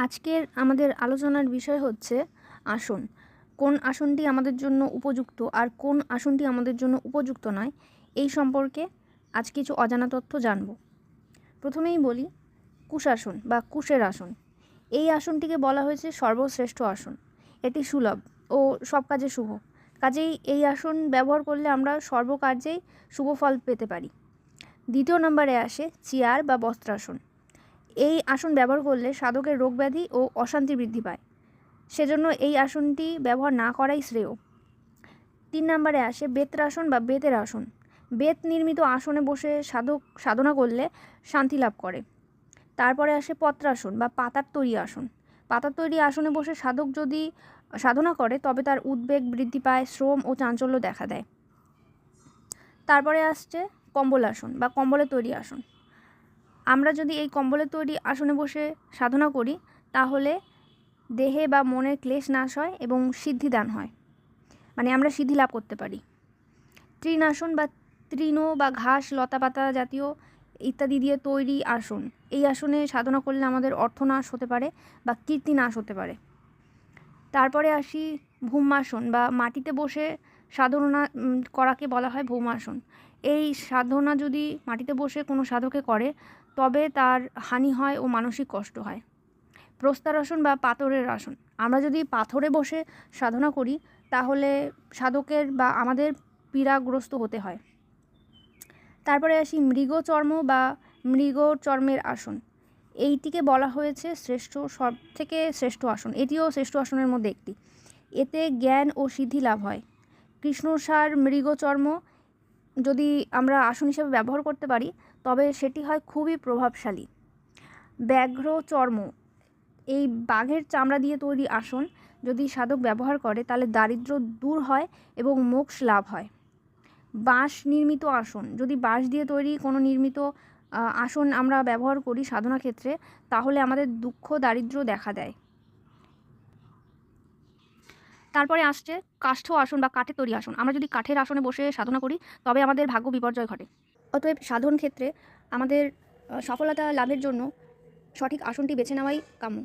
আজকের আমাদের আলোচনার বিষয় হচ্ছে আসন। কোন আসনটি আমাদের জন্য উপযুক্ত আর কোন আসনটি আমাদের জন্য উপযুক্ত নয়, এই সম্পর্কে আজ কিছু অজানা তথ্য জানব। প্রথমেই বলি কুশাসন বা কুশের আসন। এই আসনটিকে বলা হয়েছে সর্বশ্রেষ্ঠ আসন। এটি সুলভ ও সব কাজে শুভ। কাজেই এই আসন ব্যবহার করলে আমরা সর্বকার্যেই শুভ ফল পেতে পারি। দ্বিতীয় নম্বরে আসে চেয়ার বা বস্ত্রাসন। এই আসন ব্যবহার করলে সাধকের রোগব্যাধি ও অশান্তি বৃদ্ধি পায়, সেজন্য এই আসনটি ব্যবহার না করাই শ্রেয়। 3 নম্বরে আসে বেত্রাসন বা বেতের আসন। বেত নির্মিত আসনে বসে সাধক সাধনা করলে শান্তি লাভ করে। তারপরে আসে পত্রাসন বা পাতার তৈরি আসন। পাতার তৈরি আসনে বসে সাধক যদি সাধনা করে তবে তার উদ্বেগ বৃদ্ধি পায়, শ্রম ও চাঞ্চল্য দেখা দেয়। তারপরে আসছে কম্বল আসন বা কম্বলের তৈরি আসন। আমরা যদি এই কম্বলের তৈরি আসনে বসে সাধনা করি তাহলে দেহে বা মনের ক্লেশ নাশ হয় এবং সিদ্ধিদান হয়, মানে আমরা সিদ্ধি লাভ করতে পারি। তৃণাসন বা তৃণ বা ঘাস লতাপাতা জাতীয় ইত্যাদি দিয়ে তৈরি আসন। এই আসনে সাধনা করলে আমাদের অর্থনাশ হতে পারে বা কীর্তি নাশ হতে পারে। তারপরে আসি ভূমাসন বা মাটিতে বসে সাধনা করাকে বলা হয় ভূমাসন। এই সাধনা যদি মাটিতে বসে কোনো সাধকে করে তবে তার হানি হয় ও মানসিক কষ্ট হয়। প্রস্তরাসন বা পাথরের আসন। আমরা যদি পাথরে বসে সাধনা করি তাহলে সাধকের বা আমাদের পীড়াগ্রস্ত হতে হয়। তারপরে আসি মৃগচর্ম বা মৃগচর্মের আসন। এইটিকে বলা হয়েছে সব থেকে শ্রেষ্ঠ আসন। এটিও শ্রেষ্ঠ আসনের মধ্যে একটি। এতে জ্ঞান ও সিদ্ধি লাভ হয়। কৃষ্ণসার মৃগচর্ম যদি আমরা আসন হিসেবে ব্যবহার করতে পারি তবে সেটি হয় খুবই প্রভাবশালী। ব্যাঘ্র চর্ম, এই বাঘের চামড়া দিয়ে তৈরি আসন যদি সাধক ব্যবহার করে তাহলে দারিদ্র্য দূর হয় এবং মোক্ষ লাভ হয়। বাঁশ নির্মিত আসন, যদি বাঁশ দিয়ে তৈরি কোনো নির্মিত আসন আমরা ব্যবহার করি সাধনা ক্ষেত্রে তাহলে আমাদের দুঃখ দারিদ্র্য দেখা দেয়। তারপরে আসছে কাষ্ঠ আসন বা কাঠের তৈরি আসন। আমরা যদি কাঠের আসনে বসে সাধনা করি তবে আমাদের ভাগ্য বিপর্যয় ঘটে। অতএব সাধন ক্ষেত্রে আমাদের সফলতা লাভের জন্য সঠিক আসনটি বেছে নেওয়াই কাম্য।